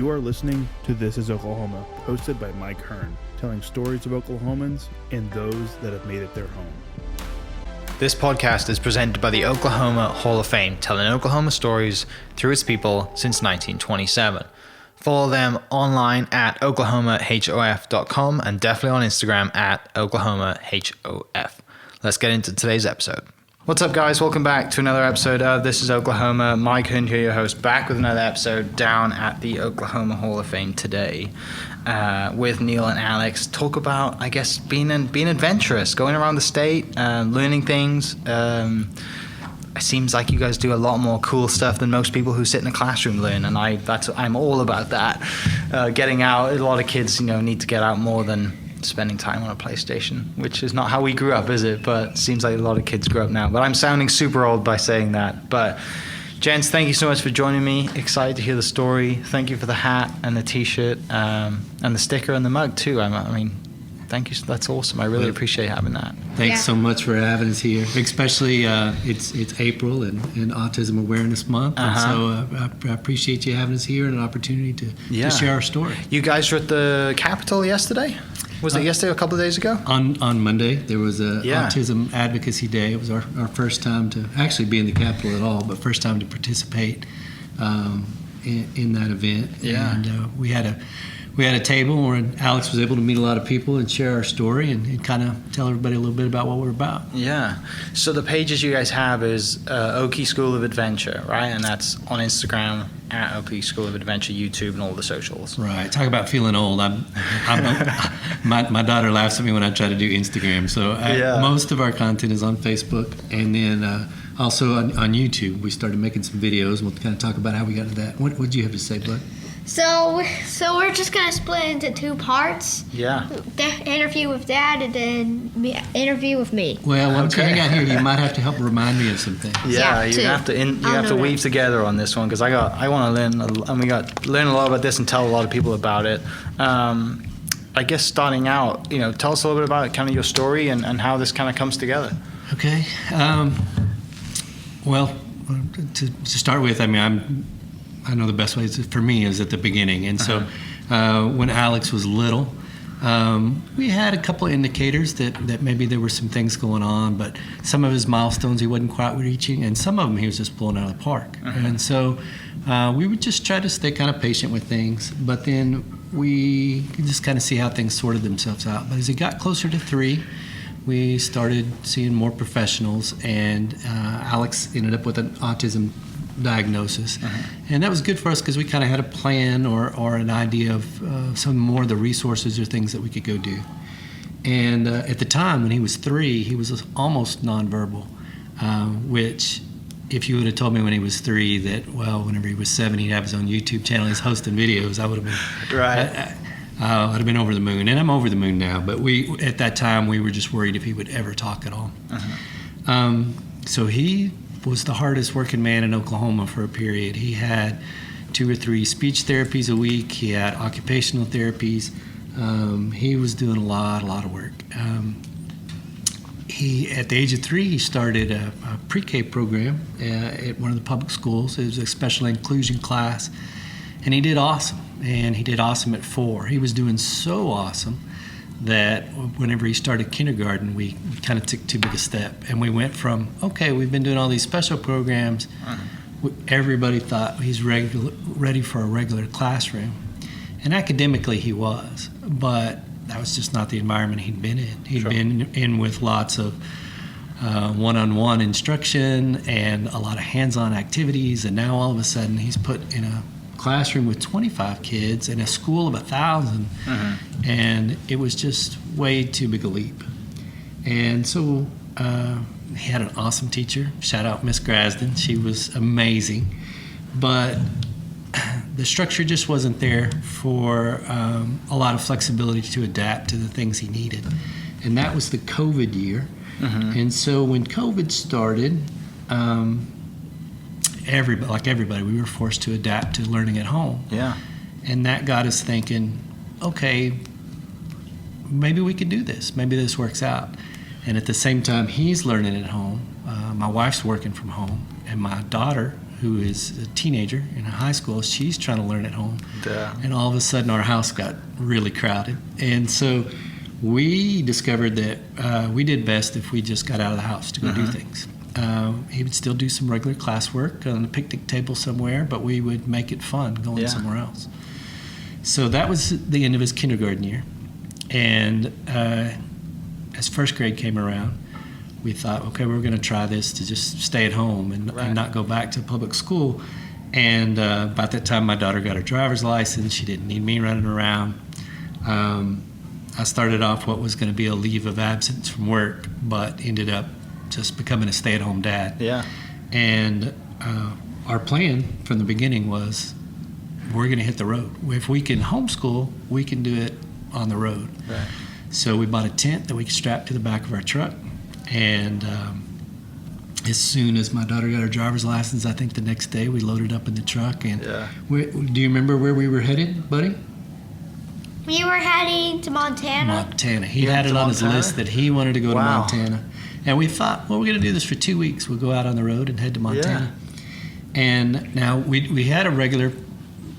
You are listening to This is Oklahoma, hosted by Mike Hearn, telling stories of Oklahomans and those that have made it their home. This podcast is presented by the Oklahoma Hall of Fame, telling Oklahoma stories through its people since 1927. Follow them online at oklahomahof.com and definitely on Instagram at oklahomahof. Let's get into today's episode. What's up, guys? Welcome back to another episode of This is Oklahoma. Mike Hearn here, your host, back with another episode down at the Oklahoma Hall of Fame today with Neil and Alex. Talk about, I guess, being adventurous, going around the state, learning things. It seems like you guys do a lot more cool stuff than most people who sit in a classroom learn, and I'm all about that. Getting out, a lot of kids, need to get out more than spending time on a PlayStation, which is not how we grew up, is it? But it seems like a lot of kids grow up now. But I'm sounding super old by saying that. But gents, thank you so much for joining me. Excited to hear the story. Thank you for the hat and the t-shirt and the sticker and the mug too. I mean, thank you. That's awesome. I really appreciate having that. Thanks so much for having us here. Especially it's April and Autism Awareness Month, and so I appreciate you having us here and an opportunity to share our story. You guys were at the Capitol yesterday. Was it yesterday or a couple of days ago? On Monday, there was a Autism Advocacy Day. It was our first time to actually be in the Capitol at all, but first time to participate in that event. Yeah. And we had a table where Alex was able to meet a lot of people and share our story and kind of tell everybody a little bit about what we're about. Yeah. So the pages you guys have is Okie School of Adventure, right? And that's on Instagram at Okie School of Adventure, YouTube, and all the socials. Right. Talk about feeling old. My daughter laughs at me when I try to do Instagram. So most of our content is on Facebook, and then also on YouTube. We started making some videos. We'll kind of talk about how we got to that. What did you have to say, Bud? So we're just gonna split into two parts. Yeah. The interview with Dad and then interview with me. Well, once you hang out here, you might have to help remind me of some things. Yeah, you have to weave together on this one because I want to learn, and we got learn a lot about this and tell a lot of people about it. I guess starting out, tell us a little bit about kind of your story and how this kind of comes together. Okay. Well, to start with, I know the best way for me is at the beginning. And so when Alex was little, we had a couple of indicators that maybe there were some things going on, but some of his milestones he wasn't quite reaching, and some of them he was just pulling out of the park. And so we would just try to stay kind of patient with things, but then we could just kind of see how things sorted themselves out. But as it got closer to 3, we started seeing more professionals, and Alex ended up with an autism diagnosis, and that was good for us because we kind of had a plan or an idea of some more of the resources or things that we could go do. And at the time when he was 3, he was almost nonverbal, which if you would have told me when he was 3 that whenever he was 7 he'd have his own YouTube channel, he's hosting videos, I would have been I'd have been over the moon, and I'm over the moon now. But at that time we were just worried if he would ever talk at all. So he was the hardest working man in Oklahoma for a period. He had 2 or 3 speech therapies a week. He had occupational therapies. He was doing a lot of work. At the age of 3, he started a pre-K program at one of the public schools. It was a special inclusion class, and he did awesome. And he did awesome at 4. He was doing so awesome that whenever he started kindergarten, we kind of took too big a step, and we went from, we've been doing all these special programs, everybody thought he's ready for a regular classroom, and academically he was, but that was just not the environment he'd been in. He'd been in with lots of one-on-one instruction and a lot of hands-on activities, and now all of a sudden he's put in a classroom with 25 kids in a school of 1,000, and it was just way too big a leap. And so he had an awesome teacher. Shout out Miss Grasden. She was amazing, but the structure just wasn't there for a lot of flexibility to adapt to the things he needed. And that was the COVID year. And so when COVID started, everybody, we were forced to adapt to learning at home. Yeah. And that got us thinking, okay, maybe we could do this. Maybe this works out. And at the same time, he's learning at home. My wife's working from home, and my daughter, who is a teenager in high school, she's trying to learn at home. Yeah. And all of a sudden our house got really crowded. And so we discovered that we did best if we just got out of the house to go do things. He would still do some regular classwork on the picnic table somewhere, but we would make it fun going somewhere else. So that was the end of his kindergarten year. And as first grade came around, we thought, okay, we're going to try this to just stay at home and not go back to public school. And by that time, my daughter got her driver's license. She didn't need me running around. I started off what was going to be a leave of absence from work, but ended up just becoming a stay-at-home dad. Yeah. And our plan from the beginning was we're going to hit the road. If we can homeschool, we can do it on the road. Right. So we bought a tent that we could strap to the back of our truck. And as soon as my daughter got her driver's license, I think the next day we loaded up in the truck. And do you remember where we were headed, buddy? We were heading to Montana. Montana. He had it on his list that he wanted to go to Montana. And we thought, well, we're going to do this for 2 weeks. We'll go out on the road and head to Montana. Yeah. And now we had a regular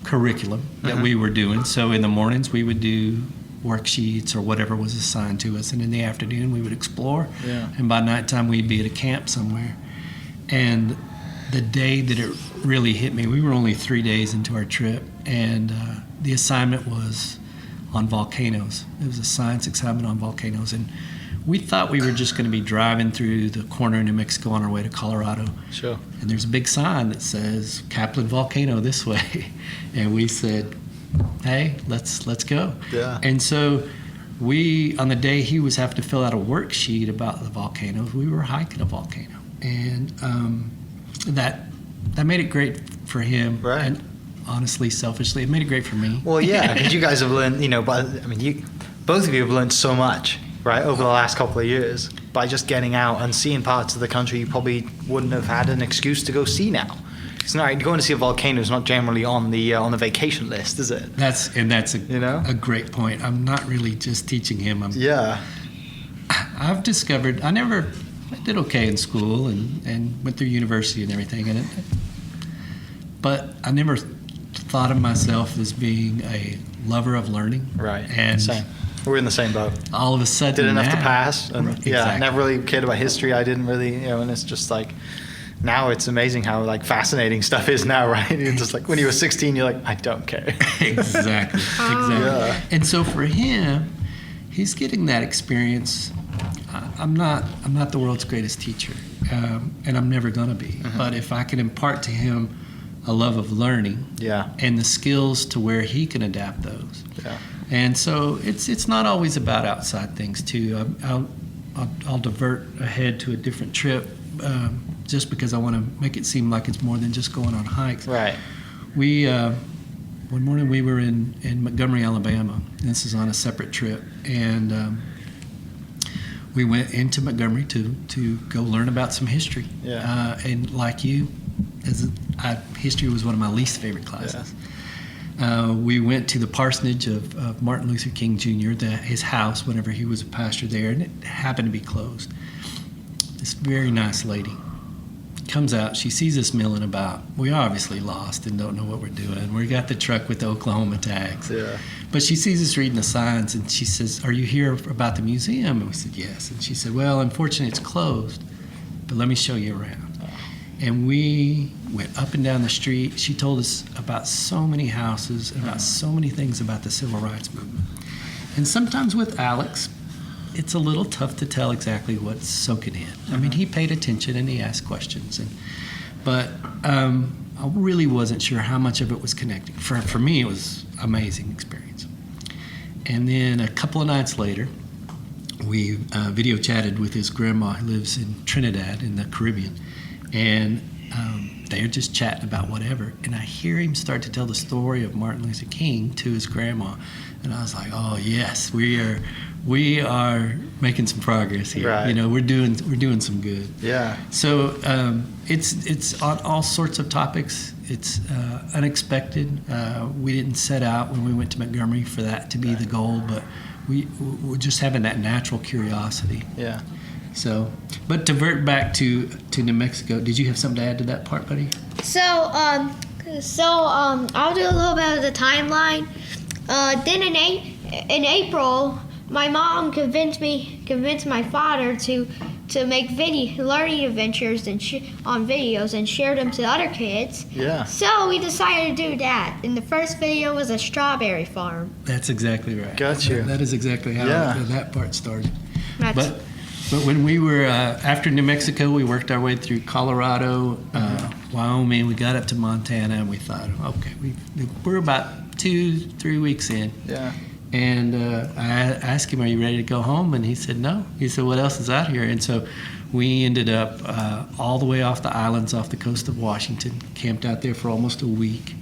curriculum that we were doing. So in the mornings we would do worksheets or whatever was assigned to us. And in the afternoon we would explore. Yeah. And by nighttime we'd be at a camp somewhere. And the day that it really hit me, we were only 3 days into our trip. And the assignment was on volcanoes. It was a science assignment on volcanoes. And we thought we were just going to be driving through the corner of New Mexico on our way to Colorado. Sure. And there's a big sign that says Kaplan Volcano this way. And we said, hey, let's go. Yeah. And so we, on the day he was having to fill out a worksheet about the volcanoes, we were hiking a volcano. And that made it great for him. Right. And honestly, selfishly, it made it great for me. Well, yeah, because you guys have learned, both of you have learned so much, right, over the last couple of years by just getting out and seeing parts of the country you probably wouldn't have had an excuse to go see now. It's not going to see a volcano is not generally on the vacation list, is it? That's a great point. I'm not really just teaching him. I've discovered I did okay in school and went through university and everything, but I never thought of myself as being a lover of learning. Right. And same. We're in the same boat. All of a sudden, did enough to pass, and exactly. I never really cared about history. I didn't really, and it's just like now it's amazing how fascinating stuff is now, right? It's just like when you were 16, you're like, I don't care. Exactly. Yeah. And so for him, he's getting that experience. I'm not the world's greatest teacher, and I'm never gonna be. Mm-hmm. But if I can impart to him a love of learning, and the skills to where he can adapt those. Yeah. And so it's not always about outside things too. I'll divert ahead to a different trip just because I want to make it seem like it's more than just going on hikes. Right. We one morning we were in Montgomery, Alabama. This is on a separate trip, and we went into Montgomery to go learn about some history. Yeah. And like you, history was one of my least favorite classes. Yeah. We went to the parsonage of Martin Luther King Jr., his house, whenever he was a pastor there, and it happened to be closed. This very nice lady comes out. She sees us milling about. We obviously lost and don't know what we're doing. We got the truck with the Oklahoma tags. Yeah. But she sees us reading the signs, and she says, "Are you here about the museum?" And we said, "Yes." And she said, "Well, unfortunately, it's closed, but let me show you around." And we went up and down the street. She told us about so many houses, about so many things about the civil rights movement. And sometimes with Alex, it's a little tough to tell exactly what's soaking in. I mean, he paid attention and he asked questions. But I really wasn't sure how much of it was connecting. For me, it was an amazing experience. And then a couple of nights later, we video chatted with his grandma who lives in Trinidad in the Caribbean. And they're just chatting about whatever. And I hear him start to tell the story of Martin Luther King to his grandma. And I was like, oh, yes, we are making some progress here. Right. We're doing some good. Yeah. So it's on all sorts of topics. It's unexpected. We didn't set out when we went to Montgomery for that to be the goal, but we're just having that natural curiosity. Yeah. So, but to vert back to New Mexico, did you have something to add to that part, buddy? I'll do a little bit of the timeline. Then in April, my mom convinced my father to make learning adventures on videos and share them to other kids. Yeah. So we decided to do that. And the first video was a strawberry farm. That's exactly right. Gotcha. That is exactly how that part started. But when we were after New Mexico, we worked our way through Colorado, Wyoming. We got up to Montana, and we thought, okay, we're about 2-3 weeks in. Yeah. And I asked him, "Are you ready to go home?" And he said, "No." He said, "What else is out here?" And so we ended up all the way off the islands, off the coast of Washington, camped out there for almost a week,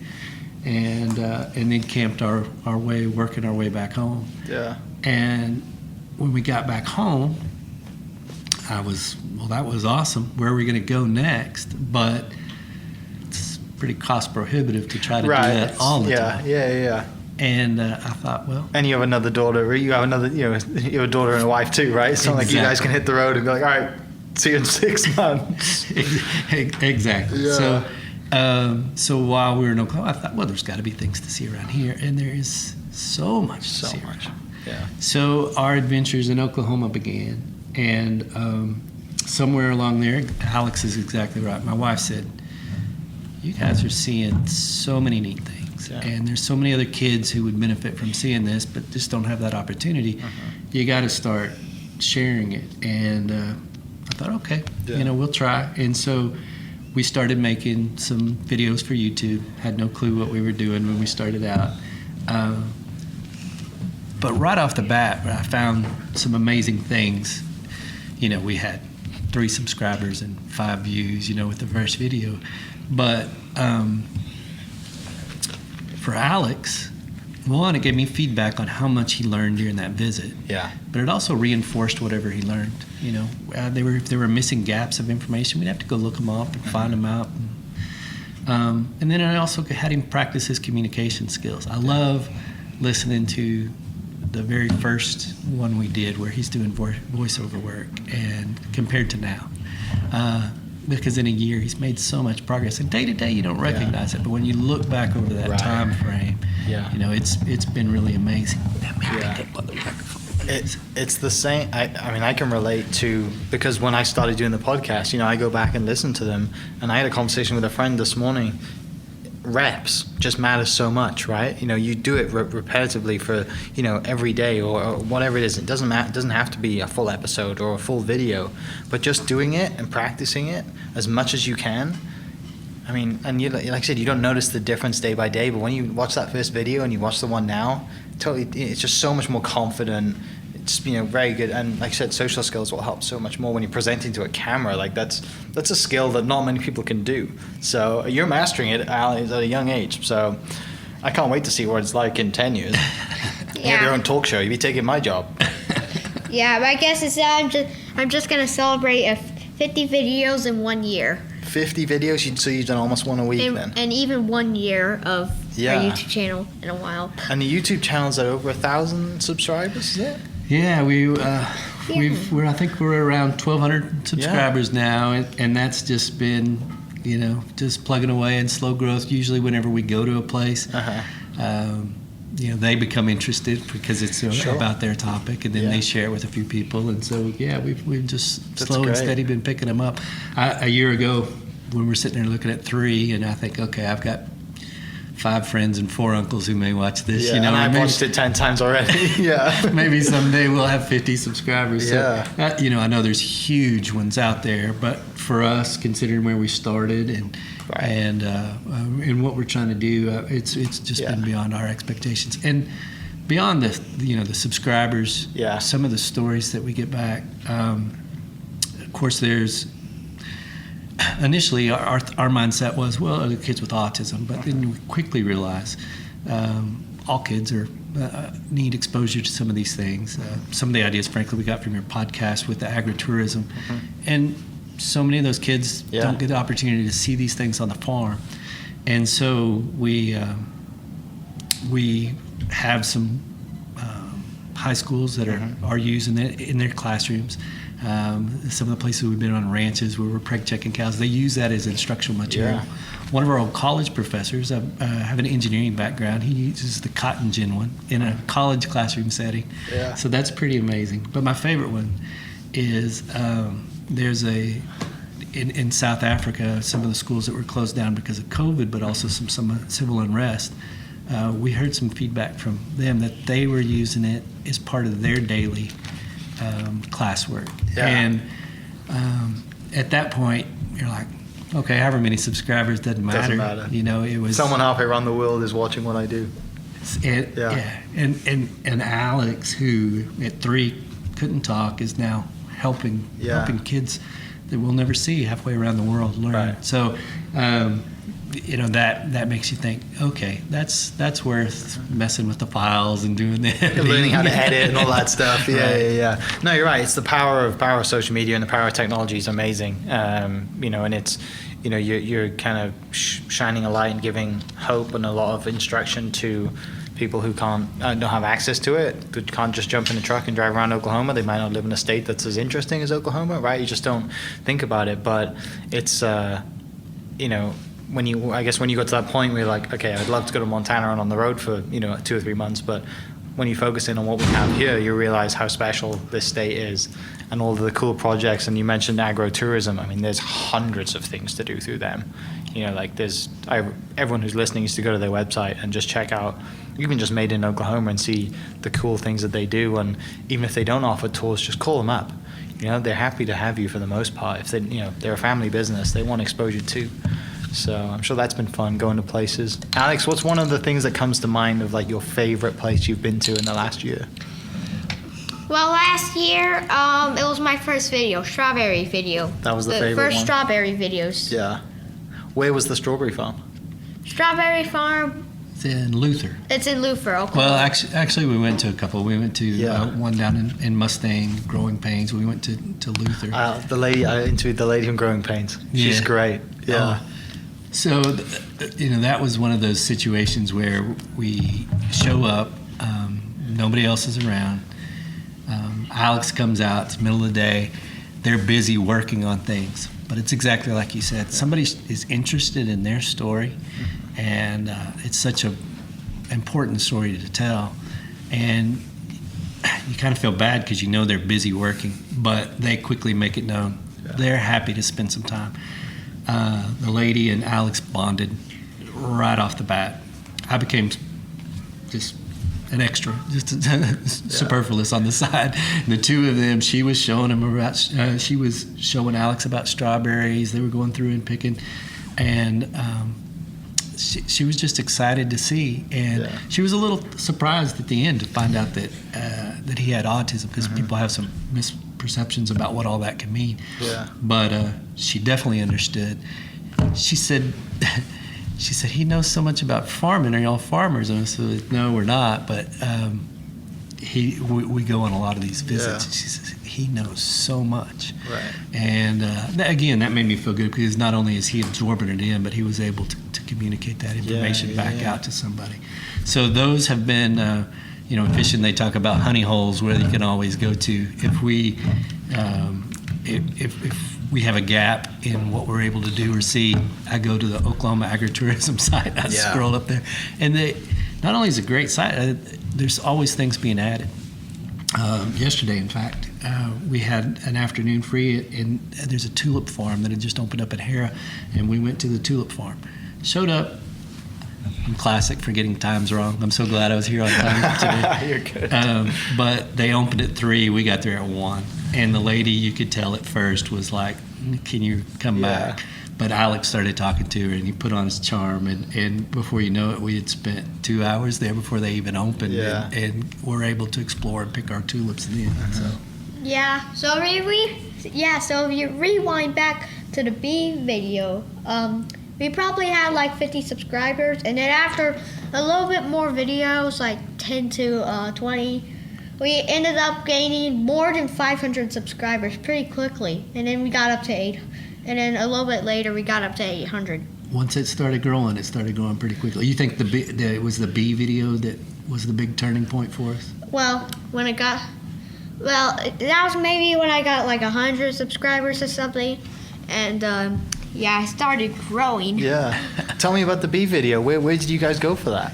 and then camped working our way back home. Yeah. And when we got back home, that was awesome. Where are we going to go next? But it's pretty cost prohibitive to try to do that all the time. Yeah. And I thought, well, And you have another daughter. You have you have a daughter and a wife too, right? It's not like you guys can hit the road and be like, all right, see you in 6 months. Exactly. Yeah. So while we were in Oklahoma, I thought, well, there's got to be things to see around here, and there is so much to see around. Yeah. So our adventures in Oklahoma began, and somewhere along there, Alex is exactly right. My wife said, "You guys are seeing so many neat things." Yeah. And there's so many other kids who would benefit from seeing this, but just don't have that opportunity. You got to start sharing it. And I thought, okay, we'll try. And so we started making some videos for YouTube. Had no clue what we were doing when we started out. But right off the bat, I found some amazing things. We had 3 subscribers and 5 views, with the first video. But for Alex, one, it gave me feedback on how much he learned during that visit. Yeah. But it also reinforced whatever he learned. If there were missing gaps of information, we'd have to go look them up and find them out. And then I also had him practice his communication skills. I love listening to the very first one we did where he's doing voiceover work, and compared to now. Because in a year he's made so much progress, and day to day you don't recognize it, but when you look back over that time frame, it's been really amazing. It's the same. I can relate to, because when I started doing the podcast, I go back and listen to them, and I had a conversation with a friend this morning. Reps just matters so much, right? You do it repetitively for every day or whatever it is. It doesn't have to be a full episode or a full video, but just doing it and practicing it as much as you can. And like I said, you don't notice the difference day by day, but when you watch that first video and you watch the one now, it's just so much more confident. It's very good, and like I said, social skills will help so much more when you're presenting to a camera. Like that's a skill that not many people can do. So you're mastering it at a young age. So I can't wait to see what it's like in 10 years. You have your own talk show. You'd be taking my job. Yeah, but I guess it's I'm just gonna celebrate 50 videos in 1 year. 50 videos, so you've done almost one a week then. And even 1 year of our YouTube channel in a while. And the YouTube channel's at over 1,000 subscribers, is it? Yeah, I think we're around 1,200 subscribers now, and that's just been, just plugging away in slow growth. Usually, whenever we go to a place, they become interested because it's about their topic, and then they share it with a few people, and so we've just slow and steady been picking them up. A year ago, when we're sitting there looking at 3, and I think, okay, I've got 5 friends and 4 uncles who may watch this. And I've watched it 10 times already. Maybe someday we'll have 50 subscribers. So, I know there's huge ones out there, but for us, considering where we started and what we're trying to do, it's just been beyond our expectations. And beyond the subscribers, some of the stories that we get back. Of course, there's. Initially, our mindset was, well, the kids with autism, but then we quickly realized all kids need exposure to some of these things. Some of the ideas, frankly, we got from your podcast with the agritourism, and so many of those kids don't get the opportunity to see these things on the farm, and so we have some high schools that are using it in their classrooms. Some of the places we've been on ranches where we're preg checking cows, they use that as instructional material. Yeah. One of our old college professors, I have an engineering background, he uses the cotton gin one in a college classroom setting. Yeah. So that's pretty amazing. But my favorite one is there's in South Africa, some of the schools that were closed down because of COVID, but also some civil unrest. We heard some feedback from them that they were using it as part of their daily classwork. Yeah. And at that point, you're like, okay, however many subscribers doesn't matter. You know, it was Someone halfway around the world is watching what I do. And Alex, who at 3 couldn't talk, is now helping kids that we'll never see halfway around the world learn. Right. So, you know, that makes you think, okay, that's worth messing with the files and doing that. Learning how to edit and all that stuff. Yeah. No, you're right. It's the power of social media and the power of technology is amazing. You know, and it's, you know, you're kind of shining a light and giving hope and a lot of instruction to people who don't have access to it, who can't just jump in a truck and drive around Oklahoma. They might not live in a state that's as interesting as Oklahoma, right? You just don't think about it. But it's, you know, when you go to that point where you're like, okay, I'd love to go to Montana and on the road for, you know, 2 or 3 months, but when you focus in on what we have here, you realize how special this state is and all of the cool projects. And you mentioned agro-tourism. I mean, there's hundreds of things to do through them. You know, like everyone who's listening used to go to their website and just check out, even just Made in Oklahoma, and see the cool things that they do. And even if they don't offer tours, just call them up. You know, they're happy to have you for the most part. If they, you know, they're a family business, they want exposure too. So I'm sure that's been fun going to places. Alex, what's one of the things that comes to mind of like your favorite place you've been to in the last year? Well, last year, it was my first video, strawberry video. That was the favorite first one? Strawberry videos. Yeah. Where was the strawberry farm? Strawberry farm. It's in Luther. It's in Luther, Oklahoma. Well, actually, we went to a couple. We went to one down in Mustang, Growing Pains. We went to Luther. The lady I interviewed, the lady from Growing Pains. She's great. Yeah. So, you know, that was one of those situations where we show up, nobody else is around. Alex comes out, it's the middle of the day. They're busy working on things. But it's exactly like you said. Somebody is interested in their story, and it's such an important story to tell. And you kind of feel bad because you know they're busy working, but they quickly make it known. Yeah. They're happy to spend some time. The lady and Alex bonded right off the bat. I became just an extra, just superfluous on the side. And the two of them, she was showing Alex about strawberries. They were going through and picking, and she was just excited to see. And she was a little surprised at the end to find out that he had autism, because people have some misperceptions about what all that can mean. Yeah. But she definitely understood. She said, he knows so much about farming. Are y'all farmers? And I said, no, we're not. But we go on a lot of these visits. Yeah. She says, he knows so much. Right. And again, that made me feel good, because not only is he absorbing it in, but he was able to communicate that information back out to somebody. So those have been, fishing, they talk about honey holes where you can always go to. If we have a gap in what we're able to do or see, I go to the Oklahoma agritourism site. I scroll up there, and not only is it a great site, there's always things being added. Yesterday, in fact, we had an afternoon free, and there's a tulip farm that had just opened up at Hera, and we went to the tulip farm. Showed up. I'm classic for getting times wrong. I'm so glad I was here on time today. You're good. But they opened at 3. We got there at 1. And the lady, you could tell at first, was like, can you come back? But Alex started talking to her, and he put on his charm. And before you know it, we had spent 2 hours there before they even opened. Yeah. And we're able to explore and pick our tulips in the end. So. Yeah. So if you rewind back to the bee video, we probably had like 50 subscribers, and then after a little bit more videos, like 10 to 20, we ended up gaining more than 500 subscribers pretty quickly, and then we got up to 8, and then a little bit later we got up to 800. Once it started growing pretty quickly. You think it was the bee video that was the big turning point for us? Well, when Well, that was maybe when I got like 100 subscribers or something, and yeah, I started growing. Yeah. Tell me about the bee video. Where did you guys go for that?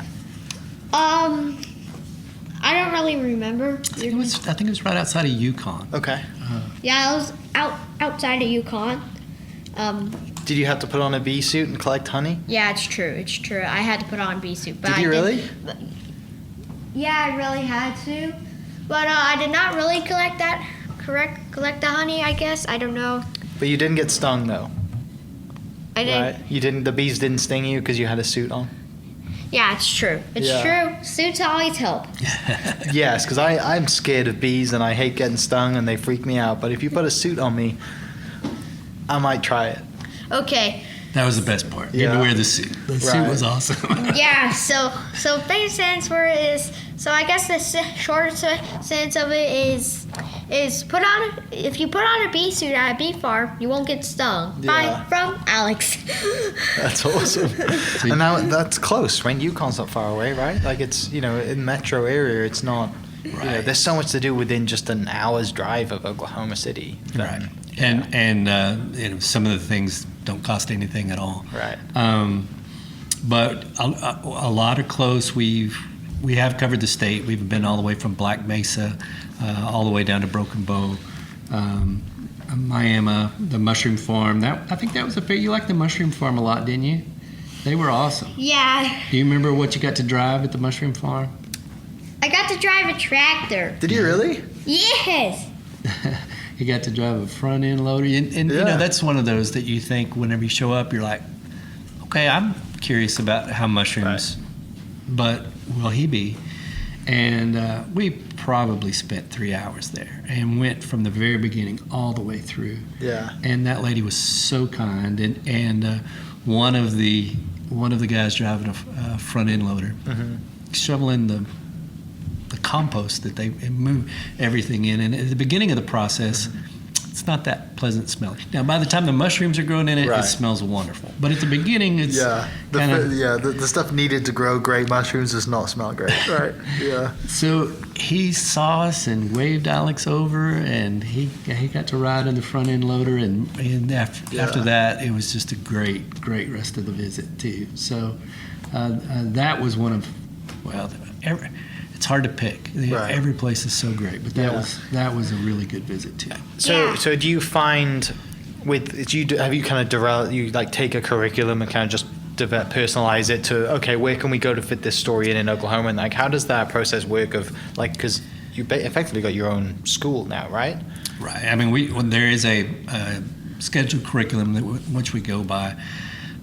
I don't really remember. I think it was right outside of Yukon. Okay. Yeah, I was outside of Yukon. Did you have to put on a bee suit and collect honey? Yeah, it's true. It's true. I had to put on a bee suit. But Did you really? Yeah, I really had to. But I did not really collect the honey, I guess. I don't know. But you didn't get stung though. I didn't. Right? You didn't. The bees didn't sting you because you had a suit on. Yeah, it's true. It's Yeah. true. Suits always help. Yes, because I'm scared of bees and I hate getting stung and they freak me out. But if you put a suit on me, I might try it. Okay. That was the best part. You had to Yeah. wear the suit. The suit Right. was awesome. Yeah. So big sense for it is. So I guess the short sense of it is if you put on a bee suit at a bee farm, you won't get stung. Yeah. Bye from Alex. That's awesome. And now that's close, right? Yukon's not far away, right? Like it's, in metro area, it's not, Right. there's so much to do within just an hour's drive of Oklahoma City. Right. And some of the things don't cost anything at all. Right. But a lot are close. We have covered the state. We've been all the way from Black Mesa, all the way down to Broken Bow, Miami, the mushroom farm. I think that was you liked the mushroom farm a lot, didn't you? They were awesome. Yeah. Do you remember what you got to drive at the mushroom farm? I got to drive a tractor. Did you really? Yes. You got to drive a front end loader, and Yeah. that's one of those that you think whenever you show up, you're like, okay, I'm curious about how mushrooms, but will he be? And we probably spent 3 hours there and went from the very beginning all the way through. Yeah. And that lady was so kind, and one of the guys driving a front end loader, shoveling the compost that they move everything in. And at the beginning of the process, it's not that pleasant smelling. Now, by the time the mushrooms are grown in it, Right. it smells wonderful. But at the beginning, it's the stuff needed to grow great mushrooms does not smell great, right? Yeah. So he saw us and waved Alex over, and he got to ride in the front end loader, and after that, it was just a great rest of the visit too. So that was one of, it's hard to pick. Right. Every place is so great, but that was a really good visit too. So do you find have you kind of developed, you like take a curriculum and kind of just personalize it to, okay, where can we go to fit this story in Oklahoma, and like how does that process work of like, because you effectively got your own school now, right? Right. I mean, there is a scheduled curriculum which we go by.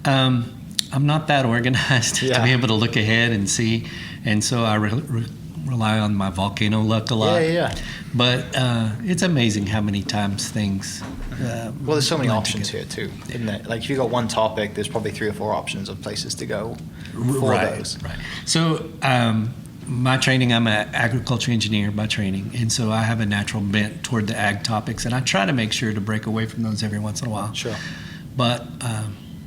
I'm not that organized to be able to look ahead and see, and so I rely on my volcano luck a lot. Yeah. But it's amazing how many times things. Well, there's so many options here too, isn't there? Like if you got one topic, there's probably 3 or 4 options of places to go for those. Right. So my training, I'm an agriculture engineer by training, and so I have a natural bent toward the ag topics, and I try to make sure to break away from those every once in a while. Sure. But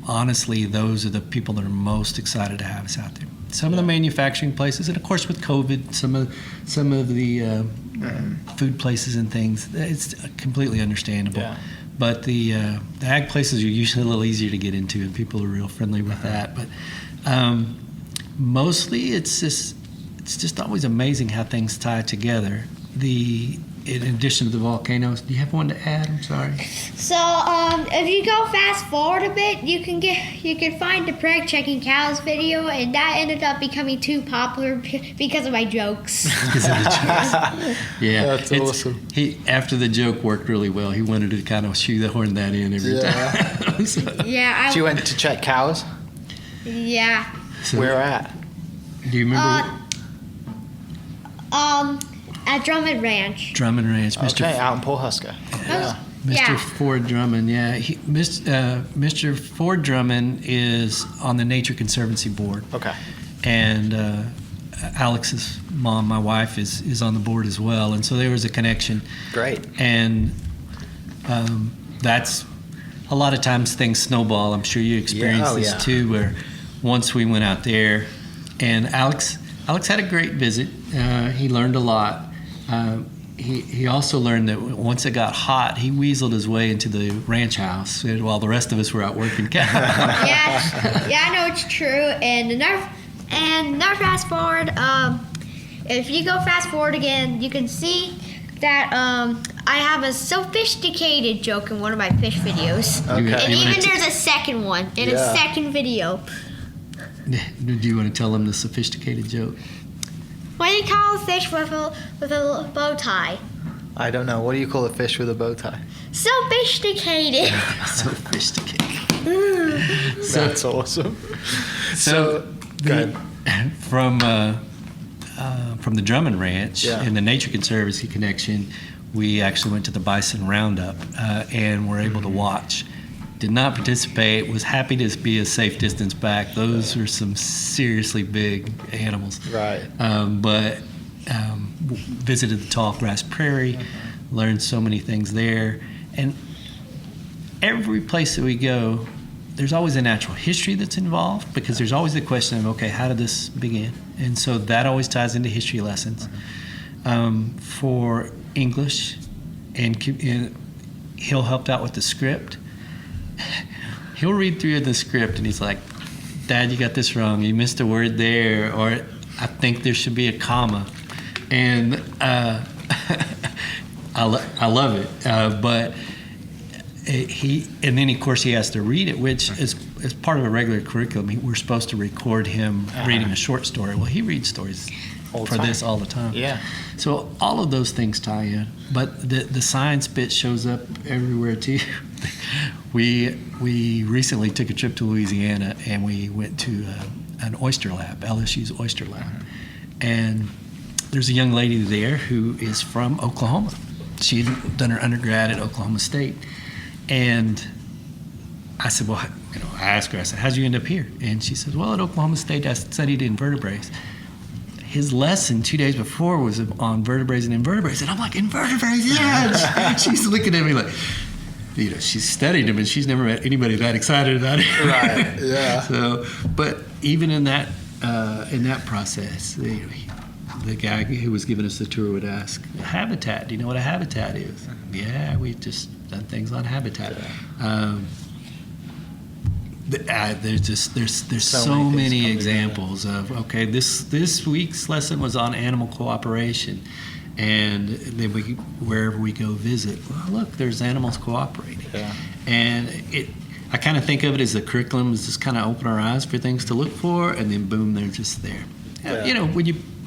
honestly, those are the people that are most excited to have us out there. Some of the manufacturing places, and of course with COVID, some of the food places and things, it's completely understandable. Yeah. But the ag places are usually a little easier to get into, and people are real friendly with that. But mostly, it's just always amazing how things tie together. In addition to the volcanoes, do you have one to add? I'm sorry. So if you go fast forward a bit, you can find the preg checking cows video, and that ended up becoming too popular because of my jokes. Because of the jokes. Yeah, That's awesome. After the joke worked really well, he wanted to kind of shoehorn that in every time. So Yeah. So you went to check cows? Yeah. Where at? do you remember At Drummond Ranch. Drummond Ranch? Mr. Okay, out in Pawhuska. Yeah. Mr. Yeah. Ford Drummond, Mr. Ford Drummond is on the Nature Conservancy Board. Okay. And Alex's mom, my wife, is on the board as well. And so there was a connection. Great. And that's a lot of times things snowball. I'm sure you experienced this too, where once we went out there, and Alex had a great visit. He learned a lot. he also learned that once it got hot, he weaseled his way into the ranch house while the rest of us were out working cows. Yeah, I know it's true. And now fast forward. If you go fast forward again, you can see that I have a sophisticated joke in one of my fish videos. Okay. And even there's a second one in a second video. Do you want to tell them the sophisticated joke? What do you call a fish with a bow tie? I don't know. What do you call a fish with a bow tie? Sophisticated. Sophisticated. That's awesome. So go ahead. From the Drummond Ranch in the Nature Conservancy connection, we actually went to the Bison Roundup and were able to watch. Did not participate, was happy to be a safe distance back. Those are some seriously big animals. Right. But visited the tall grass prairie, learned so many things there. And every place that we go, there's always a natural history that's involved, because there's always the question of, okay, how did this begin? And so that always ties into history lessons. For English, and he'll help out with the script. He'll read through the script and he's like, Dad, you got this wrong. You missed a word there, or I think there should be a comma. And I love it. But and then of course he has to read it, which is part of a regular curriculum. We're supposed to record him reading a short story. Well, he reads stories for this all the time. Yeah. So all of those things tie in, but the science bit shows up everywhere too. We recently took a trip to Louisiana and we went to an oyster lab, LSU's oyster lab, and there's a young lady there who is from Oklahoma. She had done her undergrad at Oklahoma State, and I said, well, I asked her, I said, how'd you end up here? And she said, well, at Oklahoma State I studied invertebrates. His lesson 2 days before was on vertebrates and invertebrates. And I'm like, invertebrates, yeah. She's looking at me like, she's studied them and she's never met anybody that excited about it. Right, yeah. So, but even in that process, the guy who was giving us the tour would ask, habitat, do you know what a habitat is? Yeah, we've just done things on habitat. There's so many examples of, okay, this week's lesson was on animal cooperation, and then wherever we go visit, well, look, there's animals cooperating. Yeah. And I kind of think of it as the curriculum is just kind of open our eyes for things to look for, and then boom, they're just there. Yeah.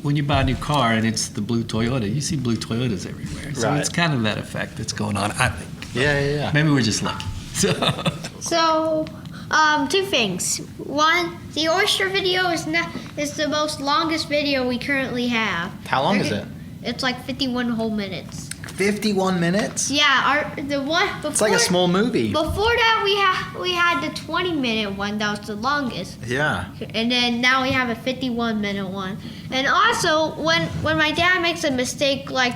When you buy a new car and it's the blue Toyota, you see blue Toyotas everywhere. So Right. it's kind of that effect that's going on, I think. Yeah. Maybe we're just lucky. So, two things. One, the oyster video is the most longest video we currently have. How long is it? It's like 51 whole minutes. 51 minutes? Yeah, the one before. It's like a small movie. Before that, we had the 20-minute one that was the longest. Yeah. And then now we have a 51-minute one. And also, when my dad makes a mistake, pick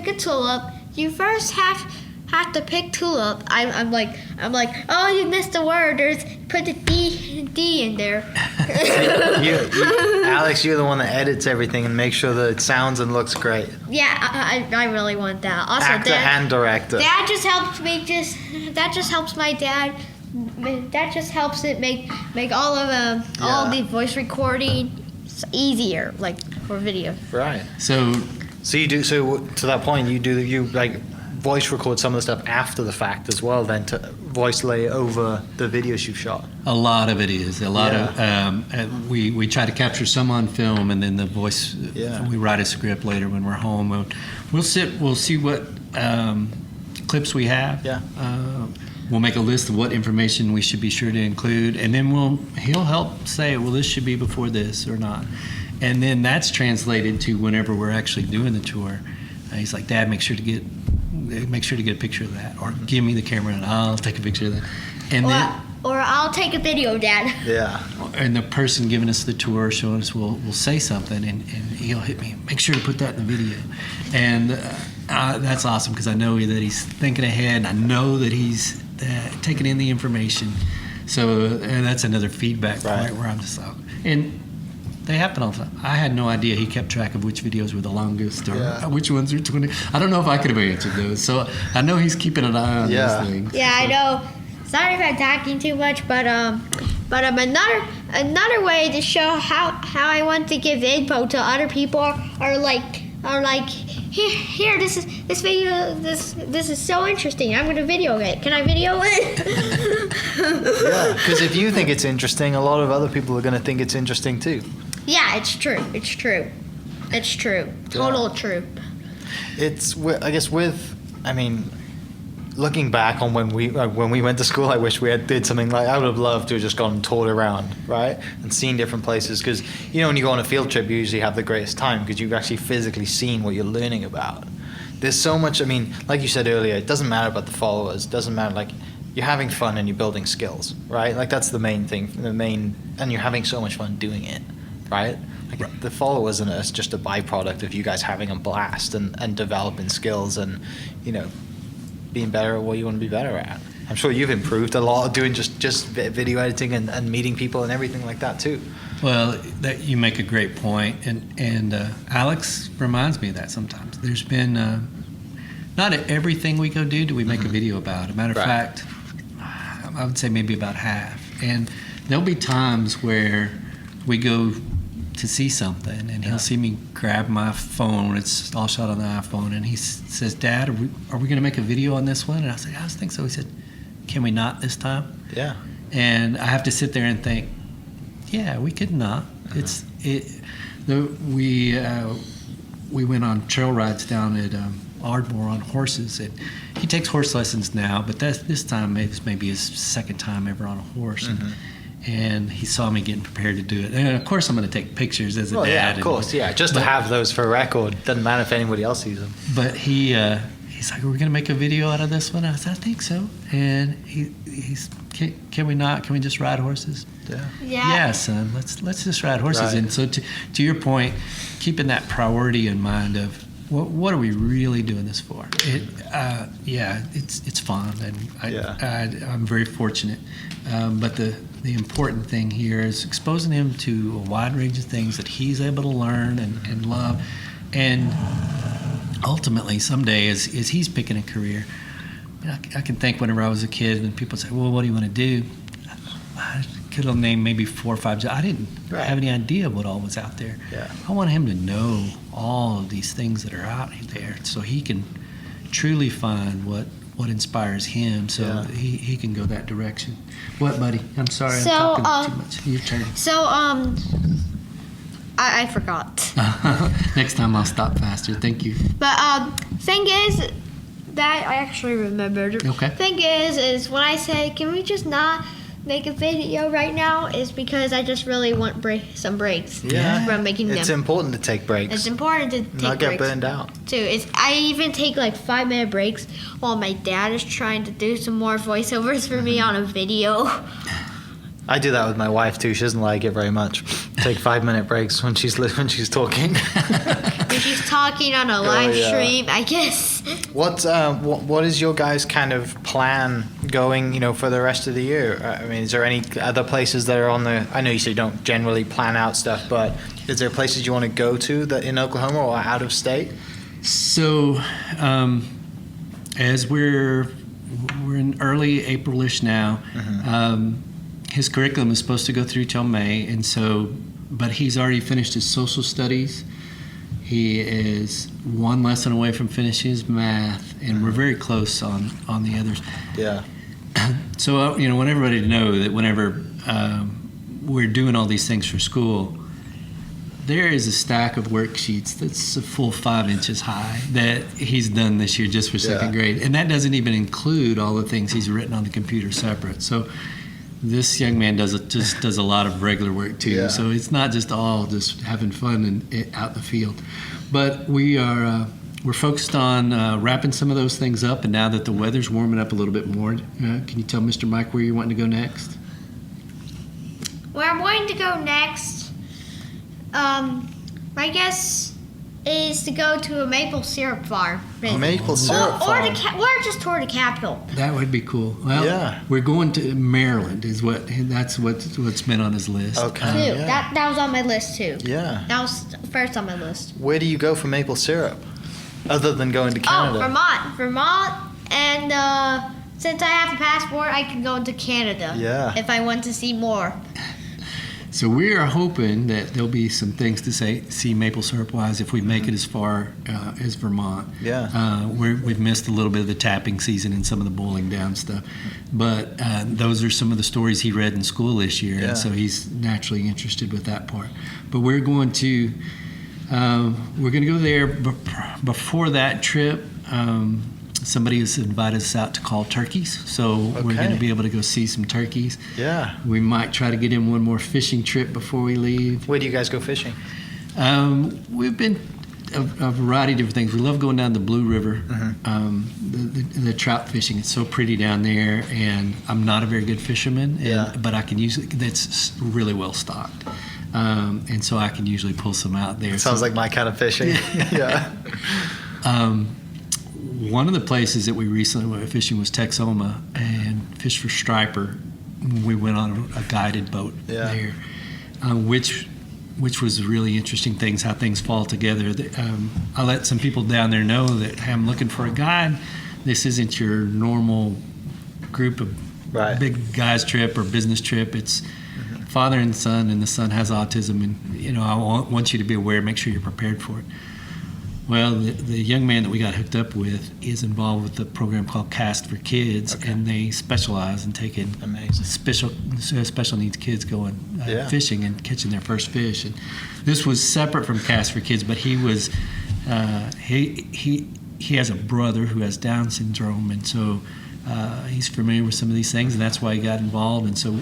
a tulip, you first have to pick tulip. I'm like, oh, you missed a word. Put the D in there. Alex, you're the one that edits everything and makes sure that it sounds and looks great. Yeah, I really want that. Also, Actor and director. That just helps me. That just helps my dad. That just helps it make all the voice recording easier, like for video. Right. So you do, so to that point, you voice record some of the stuff after the fact as well, then to voice lay over the videos you've shot. a lot of it is of we try to capture some on film, and then the voice. Yeah. We write a script later when we're home. We'll see what clips we have. Yeah. We'll make a list of what information we should be sure to include, and then he'll help say, well, this should be before this or not. And then that's translated to whenever we're actually doing the tour. He's like, Dad, make sure to get a picture of that, or give me the camera and I'll take a picture of that. And Or I'll take a video, Dad. Yeah. and the person giving us the tour, showing us, will say something, and he'll hit me, make sure to put that in the video. And that's awesome, because I know that he's thinking ahead, and I know that he's taking in the information. So and that's another feedback Right. point where I'm just like, and they happen all the time. I had no idea he kept track of which videos were the longest or which ones were 20. I don't know if I could have answered those. So I know he's keeping an eye on those things. Yeah, I know. Sorry if I'm talking too much, but another way to show how I want to give info to other people are like here this video this is so interesting. I'm gonna video it. Can I video it? Yeah, because if you think it's interesting, a lot of other people are going to think it's interesting too. Yeah, it's true. Total true. It's, I guess, looking back on when we went to school, I wish we had did something like, I would have loved to have just gone and toured around, right, and seen different places, because when you go on a field trip, you usually have the greatest time because you've actually physically seen what you're learning about. There's so much. Like you said earlier, it doesn't matter about the followers. It doesn't matter, like, you're having fun and you're building skills, right? Like, that's the main thing. And you're having so much fun doing it, right? Like, the followers are just a byproduct of you guys having a blast and developing skills and being better at what you want to be better at. I'm sure you've improved a lot doing just video editing and meeting people and everything like that too. Well, that you make a great point, and Alex reminds me of that sometimes. There's been not everything we go do we make a video about. As a matter of fact, I would say maybe about half. And there'll be times where we go to see something, and he'll see me grab my phone. It's all shot on the iPhone, and he says, "Dad, are we going to make a video on this one?" And I said, "I think so." He said, "Can we not this time?" Yeah. And I have to sit there and think, yeah, we could not. We went on trail rides down at Ardmore on horses, and he takes horse lessons now, but this time it's maybe his second time ever on a horse. And he saw me getting prepared to do it. And of course I'm going to take pictures as a dad. Yeah, of course, just to have those for record. Doesn't matter if anybody else sees them. But he's like, "Are we going to make a video out of this one?" I said, "I think so." And he's, "Can we not? Can we just ride horses?" Yeah, son. Let's just ride horses. Right. And so to your point, keeping that priority in mind of what are we really doing this for? It's fun, and I'm very fortunate. But the important thing here is exposing him to a wide range of things that he's able to learn and love, and ultimately someday as he's picking a career, I can think whenever I was a kid and people say, "Well, what do you want to do?" I could have named maybe 4 or 5 jobs. I didn't have any idea what all was out there. I want him to know all of these things that are out there so he can truly find what inspires him, so he can go that direction. What, buddy? I'm sorry, I'm talking too much. Your turn. So I forgot. Next time I'll stop faster. Thank you. But thing is that I actually remembered. Okay. Thing is when I say, "Can we just not make a video right now?" is because I just really want some breaks from making them. It's important to take breaks. It's important to take not get breaks burned out. too. I even take like 5-minute breaks while my dad is trying to do some more voiceovers for me on a video. I do that with my wife too. She doesn't like it very much. Take 5-minute breaks when she's talking. When she's talking on a live stream, I guess. What is your guys' kind of plan going, for the rest of the year? Is there any other places that are on the? I know you say you don't generally plan out stuff, but is there places you want to go to that in Oklahoma or out of state? So, as we're in early April-ish now. His curriculum is supposed to go through till May, and so, but he's already finished his social studies. He is one lesson away from finishing his math, and we're very close on the others. Yeah. So, I want everybody to know that whenever we're doing all these things for school, there is a stack of worksheets that's a full 5 inches high that he's done this year just for second grade, and that doesn't even include all the things he's written on the computer separate. So. This young man does a lot of regular work too, so it's not just all just having fun and out in the field. But we're focused on wrapping some of those things up, and now that the weather's warming up a little bit more, can you tell Mr. Mike where you're wanting to go next? Where I'm wanting to go next, I guess, is is to go to a maple syrup farm. Maple syrup farm. Or just tour the capital. That would be cool. Well, Yeah. we're going to Maryland. That's what's been on his list. Okay. Too. Yeah. That was on my list too. Yeah. That was first on my list. Where do you go for maple syrup? Other than going to Canada? Oh, Vermont, and since I have a passport, I can go to Canada. Yeah. If I want to see more. So we are hoping that there'll be some things to see maple syrup wise if we make it as far as Vermont. Yeah. We've missed a little bit of the tapping season and some of the boiling down stuff, but those are some of the stories he read in school this year, Yeah. and so he's naturally interested with that part. But we're going to go there. Before that trip, somebody has invited us out to call turkeys, so we're going to be able to go see some turkeys. Yeah. We might try to get in one more fishing trip before we leave. Where do you guys go fishing? We've been a variety of different things. We love going down the Blue River, the trout fishing. It's so pretty down there, and I'm not a very good fisherman, but I can usually, that's really well stocked. And so I can usually pull some out there. Sounds like my kind of fishing. Yeah. One of the places that we recently went fishing was Texoma and fished for striper. We went on a guided boat there, which was really interesting things, how things fall together. I let some people down there know that, hey, I'm looking for a guide. This isn't your normal group of big guys trip or business trip. It's father and the son has autism, and I want you to be aware, make sure you're prepared for it. Well, the young man that we got hooked up with is involved with a program called Cast for Kids, and they specialize in taking special needs kids going fishing and catching their first fish. And this was separate from Cast for Kids, but he was he has a brother who has Down syndrome, and so he's familiar with some of these things, and that's why he got involved. And so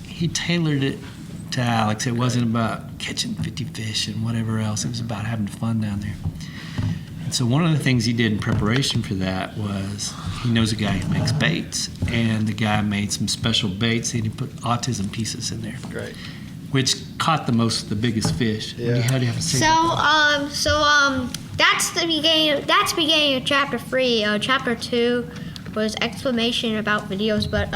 he tailored it to Alex. It wasn't about catching 50 fish and whatever else. It was about having fun down there. And so one of the things he did in preparation for that was he knows a guy who makes baits, and the guy made some special baits, and he put autism pieces in there. Great. Which caught the biggest fish. Yeah. How do you have to say That's the beginning. That's the beginning of chapter 3. Chapter 2 was explanation about videos, but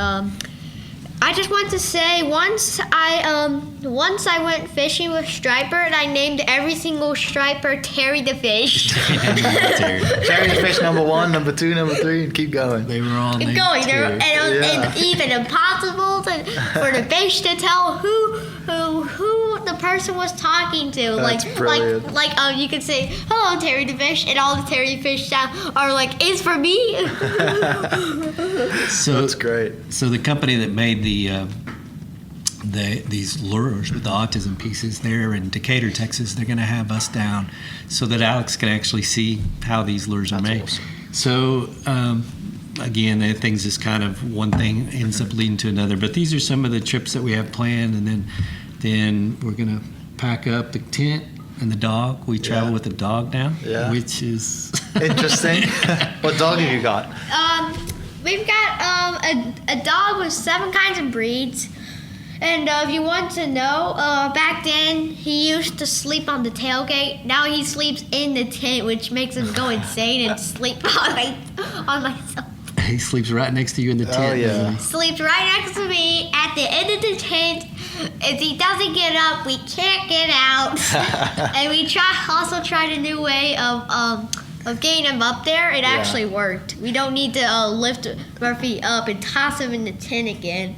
I just want to say once I went fishing with Striper, and I named every single Striper Terry the Fish. Terry the Fish number 1, number 2, number 3, and keep going. They were all named going Terry. and even impossible for the fish to tell who the person was talking to. That's brilliant. Like you could say, "Hello, Terry the Fish," and all the Terry the Fish sound are like, "Is for me." So that's great. So the company that made these lures with the autism pieces, there in Decatur, Texas, they're going to have us down so that Alex can actually see how these lures are made. Awesome. So again, things just kind of one thing ends up leading to another. But these are some of the trips that we have planned, and then we're going to pack up the tent and the dog. We travel with the dog now, which is interesting. What dog have you got? We've got a dog with 7 kinds of breeds. And if you want to know, back then he used to sleep on the tailgate. Now he sleeps in the tent, which makes him go insane and sleep on myself. He sleeps right next to you in the tent. Oh, yeah. Sleeps right next to me at the end of the tent. If he doesn't get up, we can't get out. And we tried a new way of getting him up there. It actually worked. We don't need to lift Murphy up and toss him in the tent again.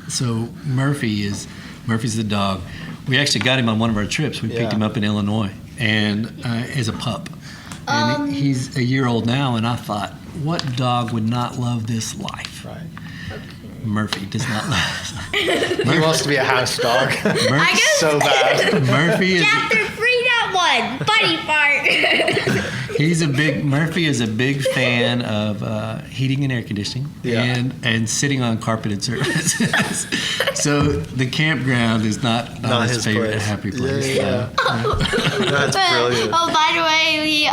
So Murphy's the dog. We actually got him on one of our trips. We picked him up in Illinois, and as a pup. And he's a year old now, and I thought, what dog would not love this life? Right. Murphy does not love it. He wants to be a house dog. Murphy's so bad. Murphy is Chapter 3.1, Buddy Fart. Murphy is a big fan of heating and air conditioning and sitting on carpeted surfaces. So the campground is not his favorite happy place. Yeah. That's brilliant. By the way, we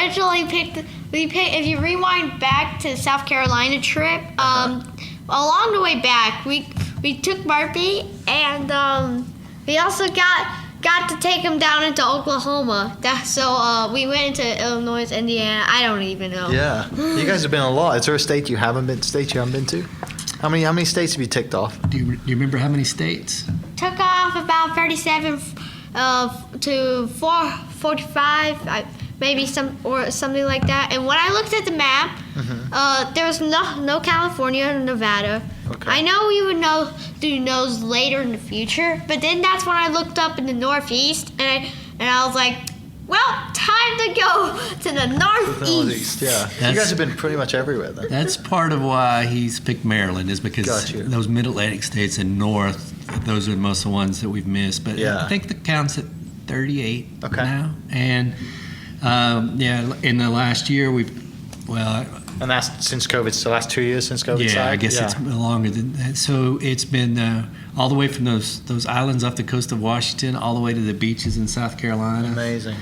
originally picked. If you rewind back to the South Carolina trip, along the way back, we took Murphy, and we also got got to take him down into Oklahoma. So we went into Illinois, Indiana. I don't even know. Yeah, you guys have been a lot. Is there a state you haven't been to? How many states have you ticked off? Do you remember how many states? Took off about 37 to 45, maybe something like that. And when I looked at the map, there was no California or Nevada. Okay. I know we would do those later in the future, but then that's when I looked up in the Northeast, and I was like, well, time to go to the Northeast. Yeah. You guys have been pretty much everywhere then. That's part of why he's picked Maryland, is because Gotcha. those Mid-Atlantic states and North, those are most of the ones that we've missed. But Yeah. I think the count's at 38 Okay. now. And in the last year, And that's since COVID. So the last 2 years since COVID. I guess it's longer than that. So it's been all the way from those islands off the coast of Washington all the way to the beaches in South Carolina. Amazing.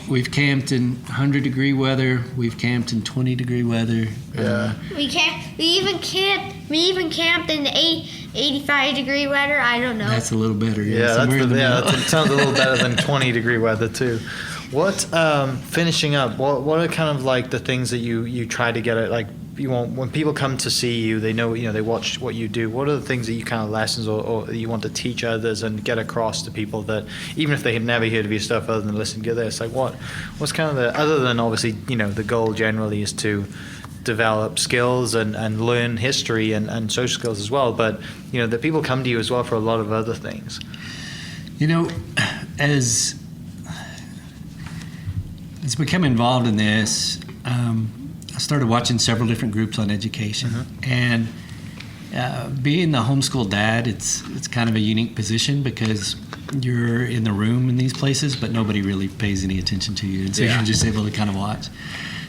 We've camped in 100-degree weather. We've camped in 20-degree weather. Yeah. We even camped in the 85-degree weather. I don't know. That's a little better. Yeah, somewhere in the middle. that sounds a little better than 20-degree weather too. What finishing up? What are kind of like the things that you try to get at? Like you want when people come to see you, they know they watch what you do. What are the things that you kind of lessons or you want to teach others and get across to people that even if they have never heard of your stuff other than listen to this, like what's kind of the other than obviously the goal generally is to develop skills and learn history and social skills as well, but that people come to you as well for a lot of other things. As become involved in this, I started watching several different groups on education, and being the homeschool dad, it's kind of a unique position because you're in the room in these places, but nobody really pays any attention to you, and so you're just able to kind of watch.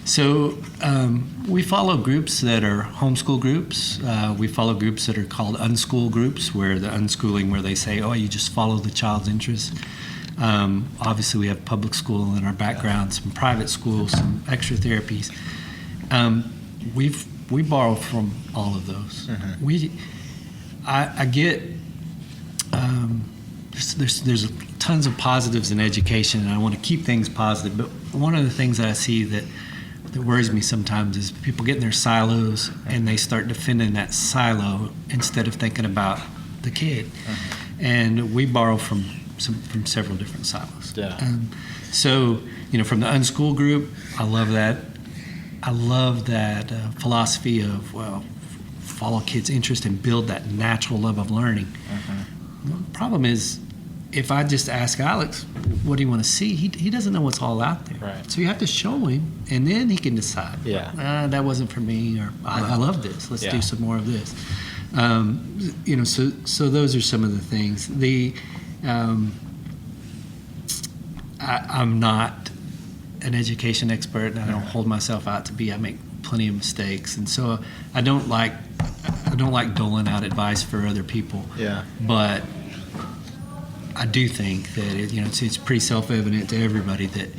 So we follow groups that are homeschool groups. We follow groups that are called unschool groups, where the unschooling, where they say, you just follow the child's interests. Obviously, we have public school in our background, some private schools, some extra therapies. We borrow from all of those. I get there's tons of positives in education, and I want to keep things positive. But one of the things that I see that worries me sometimes is people get in their silos and they start defending that silo instead of thinking about the kid. And we borrow from several different silos. Yeah. So, from the unschool group, I love that. I love that philosophy of, follow kids' interest and build that natural love of learning. The problem is, if I just ask Alex, what do you want to see? He doesn't know what's all out there. Right. So you have to show him, and then he can decide. Yeah. That wasn't for me, or I love this. Let's do some more of this. So those are some of the things. I'm not an education expert, and I don't hold myself out to be. I make plenty of mistakes, and so I don't like doling out advice for other people. Yeah. But I do think that it's pretty self-evident to everybody that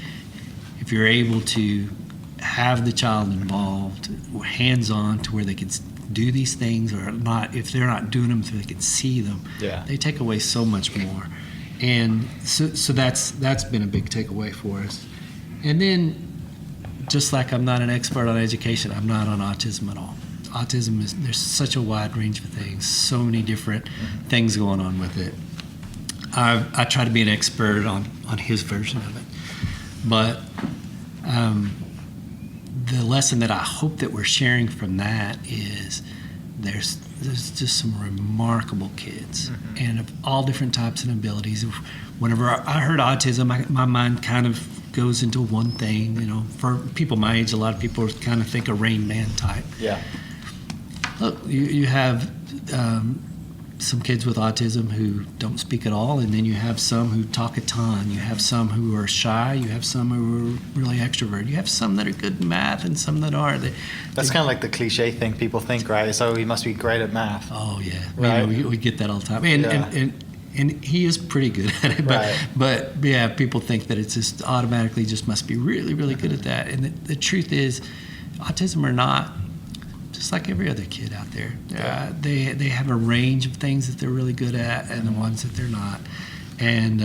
if you're able to have the child involved, hands-on, to where they can do these things, or not, if they're not doing them, so they can see them, they take away so much more. And so that's been a big takeaway for us. And then, just like I'm not an expert on education, I'm not on autism at all. Autism there's such a wide range of things, so many different things going on with it. I try to be an expert on his version of it. But the lesson that I hope that we're sharing from that is there's just some remarkable kids, and of all different types and abilities. Whenever I heard autism, my mind kind of goes into one thing. For people my age, a lot of people kind of think a Rain Man type. Yeah. Look, you have some kids with autism who don't speak at all, and then you have some who talk a ton. You have some who are shy. You have some who are really extrovert. You have some that are good in math and some that aren't. That's kind of like the cliche thing people think, right? So he must be great at math. Oh yeah, Right. We get that all the time, and he is pretty good at it. But yeah, people think that it's just automatically just must be really, really good at that. And the truth is, autism or not, just like every other kid out there, they have a range of things that they're really good at, and the ones that they're not. And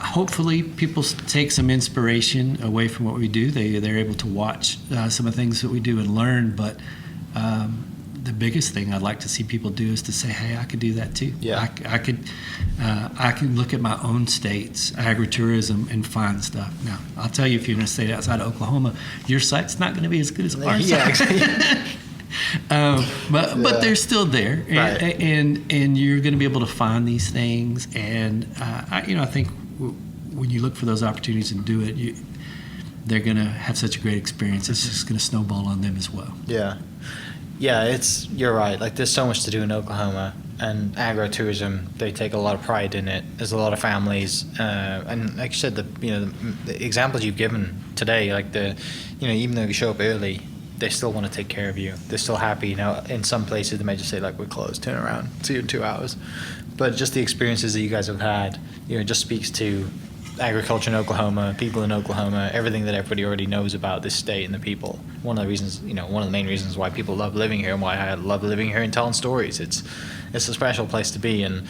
hopefully people take some inspiration away from what we do. They're able to watch some of the things that we do and learn. But the biggest thing I'd like to see people do is to say, hey, I could do that too. Yeah. I could look at my own state's agritourism and find stuff. Now, I'll tell you, if you're in a state outside of Oklahoma, your site's not going to be as good as our site. Exactly. But they're still there, Right. and you're going to be able to find these things. And I think when you look for those opportunities and do it, they're going to have such a great experience. It's just going to snowball on them as well. Yeah. Yeah, you're right. Like, there's so much to do in Oklahoma, and agritourism, they take a lot of pride in it. There's a lot of families, and like you said, the examples you've given today, like even though you show up early, they still want to take care of you. They're still happy. In some places they may just say, like, we're closed, turn around, see you in 2 hours. But just the experiences that you guys have had, just speaks to agriculture in Oklahoma, people in Oklahoma, everything that everybody already knows about this state and the people. One of the main reasons why people love living here, and why I love living here and telling stories. It's a special place to be. And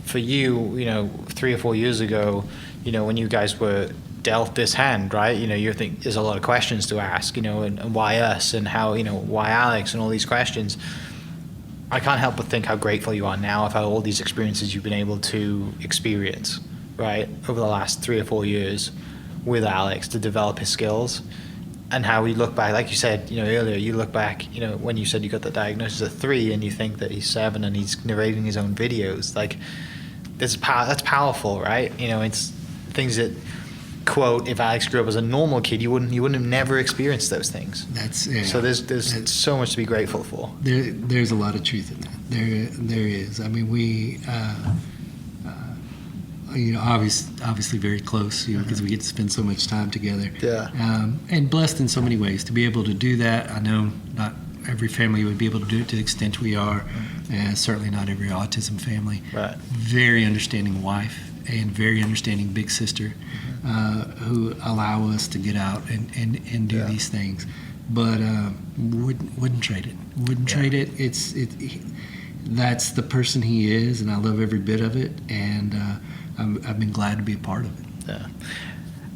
for you, 3 or 4 years ago, when you guys were dealt this hand, right? You think there's a lot of questions to ask, and why us, and how, why Alex, and all these questions. I can't help but think how grateful you are now of how all these experiences you've been able to experience, right, over the last 3 or 4 years with Alex to develop his skills. And how we look back, like you said, earlier, you look back, when you said you got the diagnosis at 3, and you think that he's 7 and he's narrating his own videos, like, that's powerful, right? It's things that, quote, if Alex grew up as a normal kid, you wouldn't have never experienced those things. So there's so much to be grateful for. There's a lot of truth in that. There is. I mean, we obviously very close, because we get to spend so much time together. Yeah. And blessed in so many ways to be able to do that. I know not every family would be able to do it to the extent we are, and certainly not every autism family. Right. Very understanding wife and very understanding big sister, who allow us to get out and do these things. But wouldn't trade it. Wouldn't trade it. That's the person he is, and I love every bit of it. And I've been glad to be a part of it. Yeah.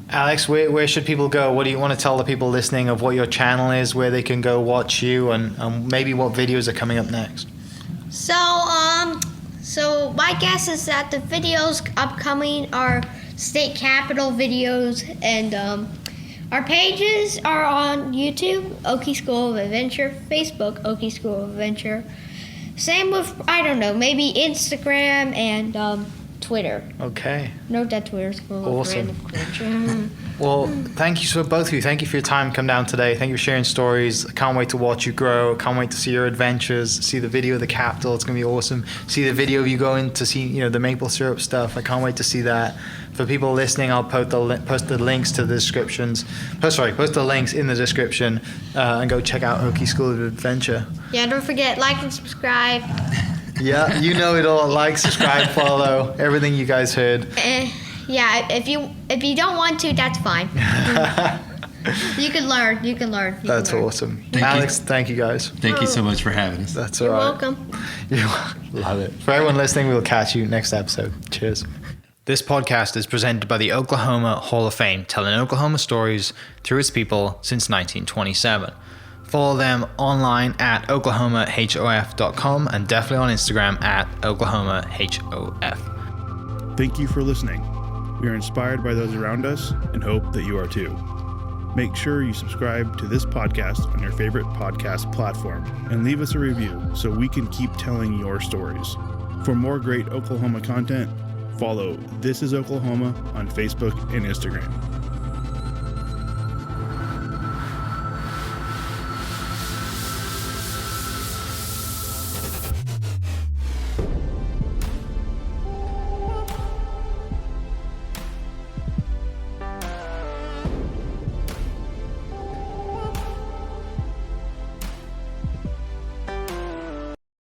Alex, where should people go? What do you want to tell the people listening of what your channel is, where they can go watch you, and maybe what videos are coming up next? So my guess is that the videos upcoming are state capital videos, and our pages are on YouTube, Okie School of Adventure, Facebook, Okie School of Adventure. Same with, maybe Instagram and Twitter. Okay. Note that Twitter's full of Awesome. random culture. Well, thank you so both of you. Thank you for your time. Come down today. Thank you for sharing stories. I can't wait to watch you grow. Can't wait to see your adventures. See the video of the Capitol. It's gonna be awesome. See the video of you going to see the maple syrup stuff. I can't wait to see that. For people listening, I'll post the links to the descriptions. Post the links in the description, and go check out Okie School of Adventure. Yeah, don't forget, like and subscribe. Yeah, you know it all. Like, subscribe, follow, everything you guys heard. Yeah, if you don't want to, that's fine. You can learn. That's awesome. Alex, thank you guys. Thank you so much for having us. That's all You're right. welcome. Love it. For everyone listening, we'll catch you next episode. Cheers. This podcast is presented by the Oklahoma Hall of Fame, telling Oklahoma stories through its people since 1927. Follow them online at oklahomahof.com, and definitely on Instagram at oklahomahof. Thank you for listening. We are inspired by those around us and hope that you are too. Make sure you subscribe to this podcast on your favorite podcast platform and leave us a review so we can keep telling your stories. For more great Oklahoma content, follow This Is Oklahoma on Facebook and Instagram.